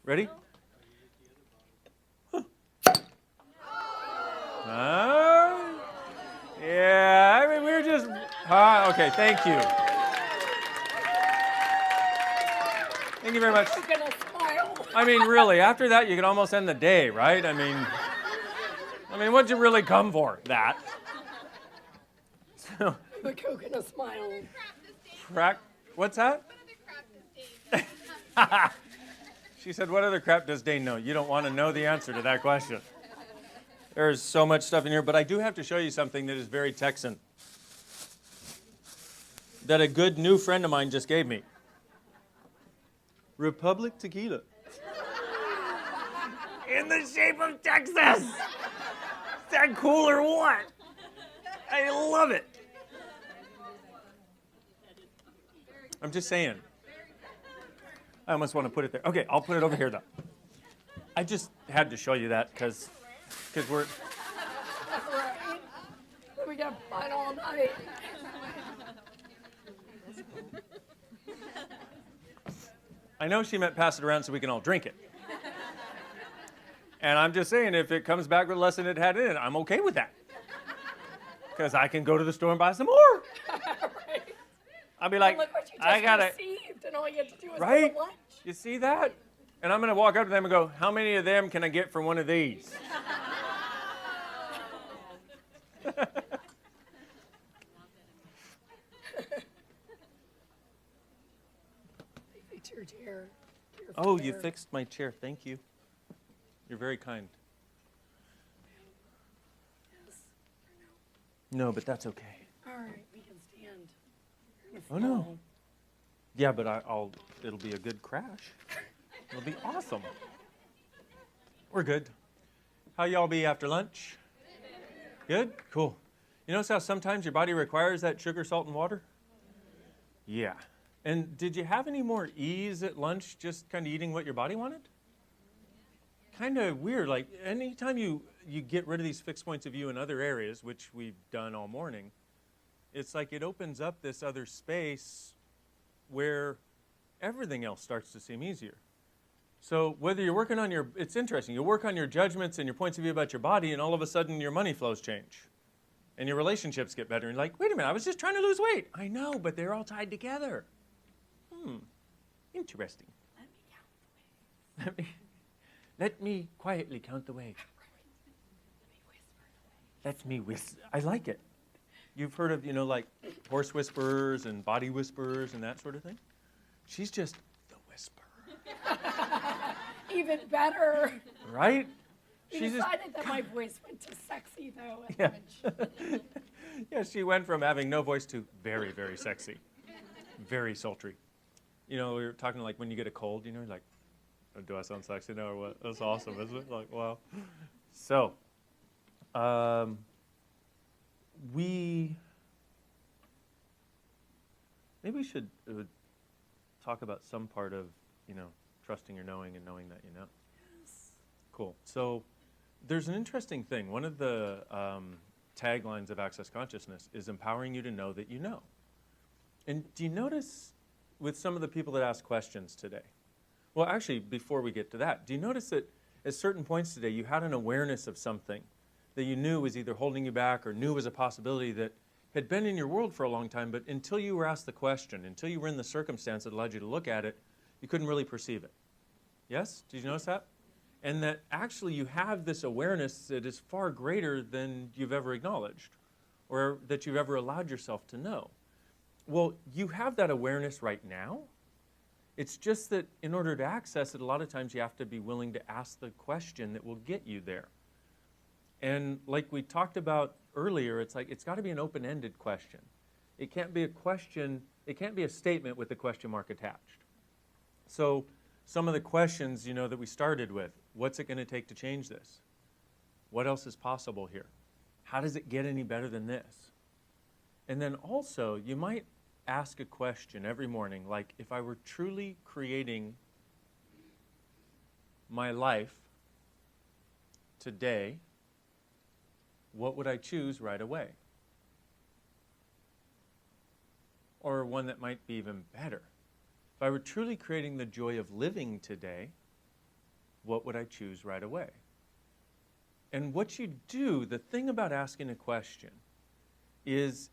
Ready? Yeah, I mean, we were just... okay, thank you. Thank you very much. I'm gonna smile. I mean, really, after that, you can almost end the day, right? I mean, what'd you really come for? That. So, The coconut smile. what's that? She said, what other crap does Dain know? You don't want to know the answer to that question. There's so much stuff in here, but I do have to show you something that is very Texan that a good new friend of mine just gave me. Republic Tequila. In the shape of Texas. Is that cool or what? I love it. I'm just saying. I almost want to put it there. Okay, I'll put it over here, though. I just had to show you that because we're... Right. We got fun all night. I know she meant pass it around so we can all drink it. And I'm just saying, if it comes back with less than it had in it, I'm okay with that. Because I can go to the store and buy some more. Right. I'll be like, Look what you just I got it. received, and all you have to do is Right? go to lunch. You see that? And I'm going to walk up to them and go, how many of them can I get for one of these? Fix your chair. Oh, you fixed my chair. Thank you. You're very kind. Yes. No, but that's okay. All right, we can stand. Oh, no. Yeah, but it'll be a good crash. It'll be awesome. We're good. How y'all be after lunch? Good? Cool. You notice how sometimes your body requires that sugar, salt, and water? Yeah. And did you have any more ease at lunch just kind of eating what your body wanted? Kind of weird. Like anytime you get rid of these fixed points of view in other areas, which we've done all morning, it's like it opens up this other space where everything else starts to seem easier. So whether you're working on it's interesting, you work on your judgments and your points of view about your body, and all of a sudden your money flows change. And your relationships get better. And you're like, wait a minute, I was just trying to lose weight. I know, but they're all tied together. Interesting. Let me quietly count the way. Let me whisper. I like it. You've heard of, like horse whisperers and body whisperers and that sort of thing? She's just the whisperer. Even better. Right? We decided that my voice went to sexy, though, at lunch. Yeah, she went from having no voice to very, very sexy. Very sultry. We were talking like when you get a cold, like, do I sound sexy now or what? That's awesome, isn't it? Like, wow. So, maybe we should talk about some part of, trusting your knowing and knowing that you know. Yes. Cool. So, there's an interesting thing. One of the taglines of Access Consciousness is empowering you to know that you know. And do you notice with some of the people that ask questions today? Well, actually, before we get to that, do you notice that at certain points today you had an awareness of something that you knew was either holding you back or knew was a possibility that had been in your world for a long time, but until you were asked the question, until you were in the circumstance that allowed you to look at it, you couldn't really perceive it? Yes? Did you notice that? And that actually you have this awareness that is far greater than you've ever acknowledged or that you've ever allowed yourself to know. Well, you have that awareness right now. It's just that in order to access it, a lot of times you have to be willing to ask the question that will get you there. And like we talked about earlier, it's got to be an open-ended question. It can't be a question, it can't be a statement with a question mark attached. So some of the questions, that we started with, what's it going to take to change this? What else is possible here? How does it get any better than this? And then also, you might ask a question every morning, like, if I were truly creating my life today, what would I choose right away? Or one that might be even better. If I were truly creating the joy of living today, what would I choose right away? And what you do, the thing about asking a question is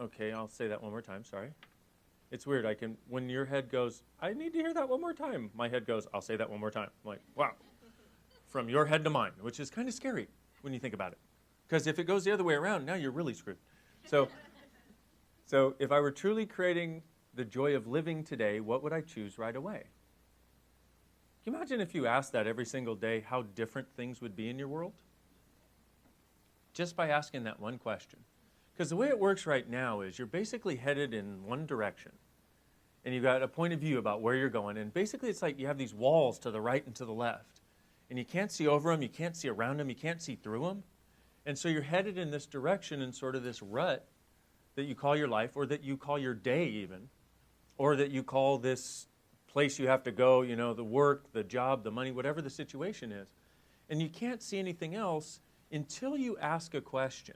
okay, I'll say that one more time, sorry. It's weird, when your head goes, I need to hear that one more time, my head goes, I'll say that one more time. I'm like, wow. From your head to mine, which is kind of scary when you think about it. Because if it goes the other way around, now you're really screwed. So if I were truly creating the joy of living today, what would I choose right away? Can you imagine if you asked that every single day, how different things would be in your world? Just by asking that one question. Because the way it works right now is you're basically headed in one direction. And you've got a point of view about where you're going. And basically it's like you have these walls to the right and to the left. And you can't see over them, you can't see around them, you can't see through them. And so you're headed in this direction in sort of this rut that you call your life, or that you call your day even, or that you call this place you have to go, the work, the job, the money, whatever the situation is. And you can't see anything else until you ask a question.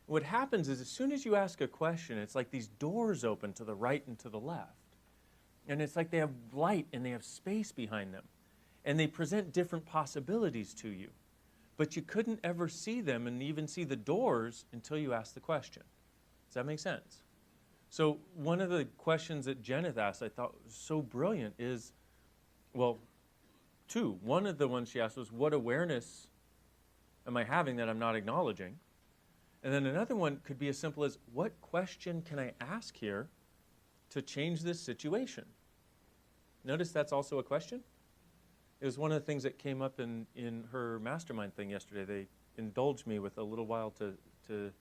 What happens is as soon as you ask a question, it's like these doors open to the right and to the left. And it's like they have light and they have space behind them. And they present different possibilities to you. But you couldn't ever see them and even see the doors until you asked the question. Does that make sense? So one of the questions that Jeneth asked I thought was so brilliant is, well, two. One of the ones she asked was, what awareness am I having that I'm not acknowledging? And then another one could be as simple as, what question can I ask here to change this situation? Notice that's also a question. It was one of the things that came up in her mastermind thing yesterday. They indulged me with a little while to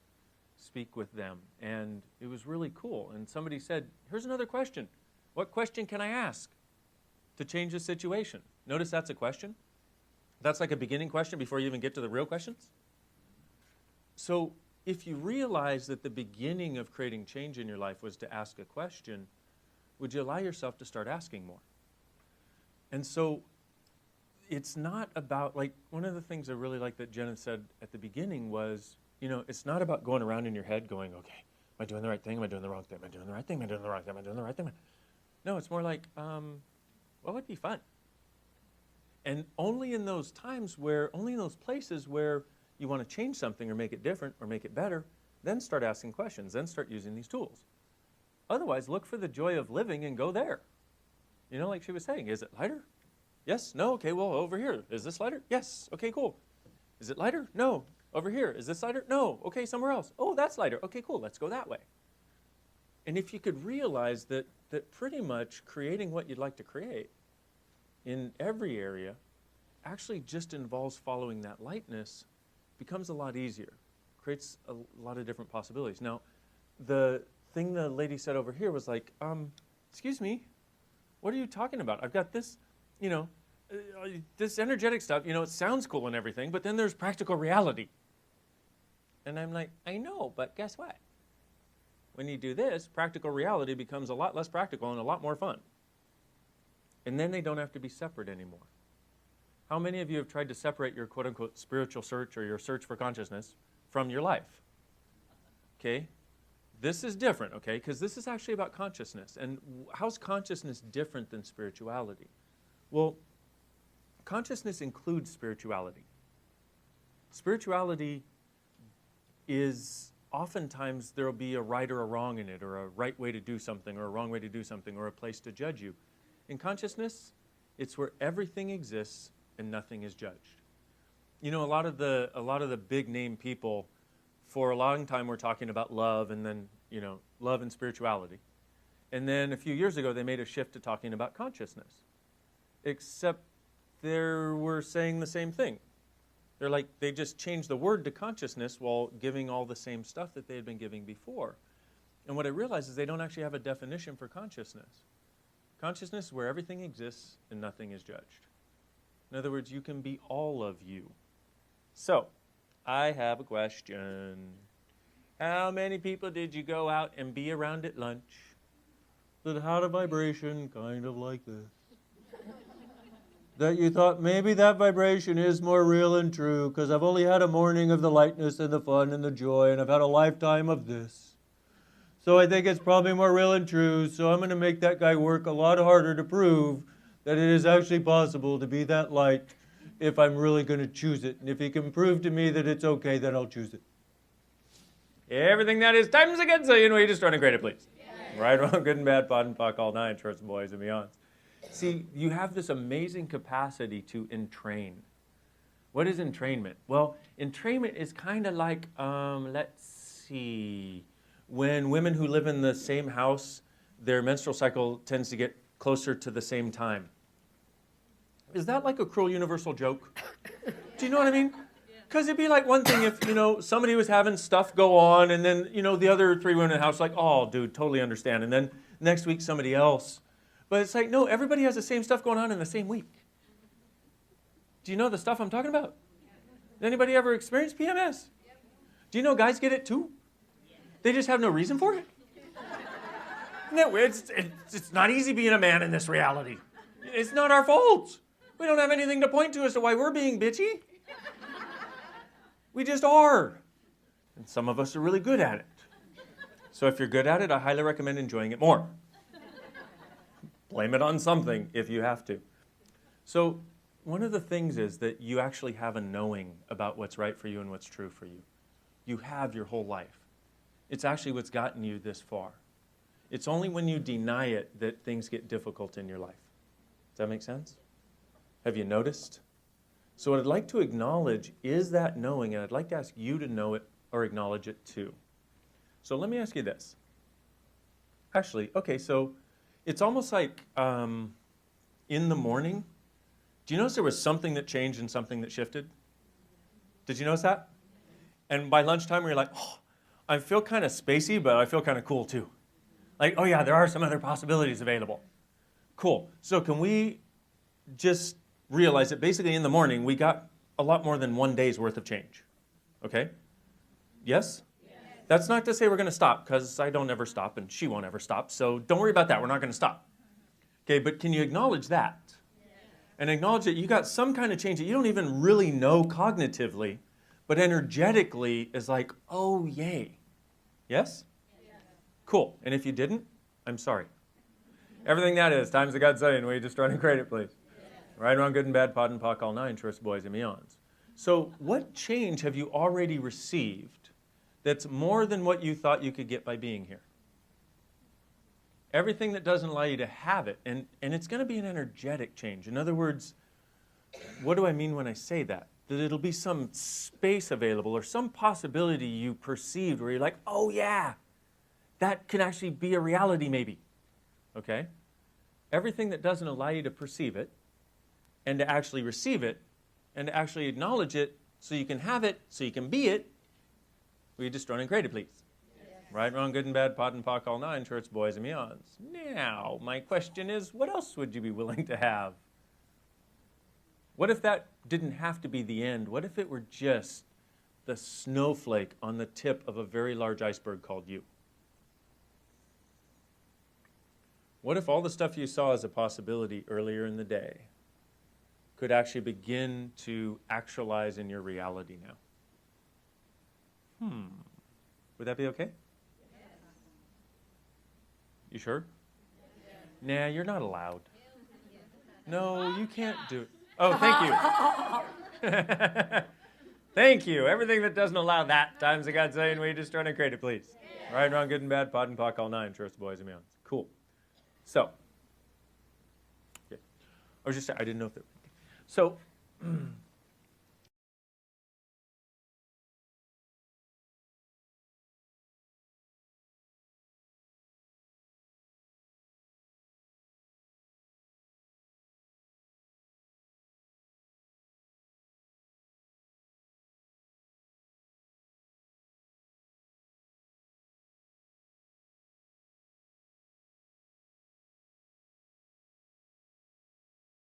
speak with them. And it was really cool. And somebody said, here's another question. What question can I ask to change the situation? Notice that's a question. That's like a beginning question before you even get to the real questions. So if you realize that the beginning of creating change in your life was to ask a question, would you allow yourself to start asking more? And so it's not about, like, one of the things I really like that Jenna said at the beginning was, it's not about going around in your head going, okay, am I doing the right thing? Am I doing the wrong thing? Am I doing the right thing? Am I doing the wrong thing? Am I doing the right thing? No, it's more like, what would be fun? And only in those places where you want to change something or make it different or make it better, then start asking questions, then start using these tools. Otherwise, look for the joy of living and go there. Like she was saying, is it lighter? Yes, no, okay, well, over here. Is this lighter? Yes, okay, cool. Is it lighter? No. Over here. Is this lighter? No. Okay, somewhere else. Oh, that's lighter. Okay, cool, let's go that way. And if you could realize that pretty much creating what you'd like to create in every area actually just involves following that lightness, becomes a lot easier, creates a lot of different possibilities. Now, the thing the lady said over here was like, excuse me, what are you talking about? I've got this, this energetic stuff, it sounds cool and everything, but then there's practical reality. And I'm like, I know, but guess what? When you do this, practical reality becomes a lot less practical and a lot more fun. And then they don't have to be separate anymore. How many of you have tried to separate your quote-unquote spiritual search or your search for consciousness from your life? Okay? This is different, okay? Because this is actually about consciousness. And how's consciousness different than spirituality? Well, consciousness includes spirituality. Spirituality is oftentimes there will be a right or a wrong in it, or a right way to do something, or a wrong way to do something, or a place to judge you. In consciousness, it's where everything exists and nothing is judged. A lot of the big name people for a long time were talking about love, and then, love and spirituality. And then a few years ago, they made a shift to talking about consciousness. Except they were saying the same thing. They just changed the word to consciousness while giving all the same stuff that they had been giving before. And what I realized is they don't actually have a definition for consciousness. Consciousness is where everything exists and nothing is judged. In other words, you can be all of you. So, I have a question. How many people did you go out and be around at lunch that had a vibration kind of like this? That you thought maybe that vibration is more real and true because I've only had a morning of the lightness and the fun and the joy, and I've had a lifetime of this. So I think it's probably more real and true, so I'm going to make that guy work a lot harder to prove that it is actually possible to be that light if I'm really going to choose it. And if he can prove to me that it's okay, then I'll choose it. Everything that is times again, so you know, you just run and grade it, please. Right, wrong, good and bad, pod and puck, all nine, shorts and boys and beyonds. See, you have this amazing capacity to entrain. What is entrainment? Well, entrainment is kind of like, let's see, when women who live in the same house, their menstrual cycle tends to get closer to the same time. Is that like a cruel universal joke? Do you know what I mean? Because it'd be like one thing if, you know, somebody was having stuff go on and then, you know, the other three women in the house like, oh, dude, totally understand. And then next week somebody else. But it's like, no, everybody has the same stuff going on in the same week. Do you know the stuff I'm talking about? Anybody ever experienced PMS? Do you know guys get it too? They just have no reason for it? No, it's not easy being a man in this reality. It's not our fault. We don't have anything to point to as to why we're being bitchy. We just are. And some of us are really good at it. So if you're good at it, I highly recommend enjoying it more. Blame it on something if you have to. So one of the things is that you actually have a knowing about what's right for you and what's true for you. You have your whole life. It's actually what's gotten you this far. It's only when you deny it that things get difficult in your life. Does that make sense? Have you noticed? So what I'd like to acknowledge is that knowing, and I'd like to ask you to know it or acknowledge it too. So let me ask you this. Actually, okay, so it's almost like in the morning, do you notice there was something that changed and something that shifted? Did you notice that? And by lunchtime, you're like, oh, I feel kind of spacey, but I feel kind of cool too. Like, oh yeah, there are some other possibilities available. Cool. So can we just realize that basically in the morning, we got a lot more than one day's worth of change. Okay? Yes? Yes. That's not to say we're going to stop, because I don't ever stop, and she won't ever stop. So don't worry about that. We're not going to stop. Okay, but can you acknowledge that? Yes. And acknowledge that you got some kind of change that you don't even really know cognitively, but energetically is like, oh, yay. Yes? Yes. Cool. And if you didn't, I'm sorry. Everything that is, times the God saying, will you just try and create it, please? Right, wrong, good and bad, pod and puck, all nine, shorts, boys and beyonds. So what change have you already received that's more than what you thought you could get by being here? Everything that doesn't allow you to have it, and it's going to be an energetic change. In other words, what do I mean when I say that? That it'll be some space available or some possibility you perceived where you're like, oh yeah, that can actually be a reality maybe. Okay? Everything that doesn't allow you to perceive it, and to actually receive it, and to actually acknowledge it, so you can have it, so you can be it, will you just run and create it, please? Yes. Right, wrong, good and bad, pod and pock, all nine, shorts, boys, and beyonds. Now, my question is, what else would you be willing to have? What if that didn't have to be the end? What if it were just the snowflake on the tip of a very large iceberg called you? What if all the stuff you saw as a possibility earlier in the day could actually begin to actualize in your reality now? Would that be okay? Yes. You sure? Yes. Nah, you're not allowed. No, you can't do it. Oh, thank you. Thank you. Everything that doesn't allow that, times the God saying, will you just try and create it, please? Yes. Right, wrong, good and bad, pod and pock, all nine, shorts, boys and beyonds. Cool. So, okay. I didn't know if there. So,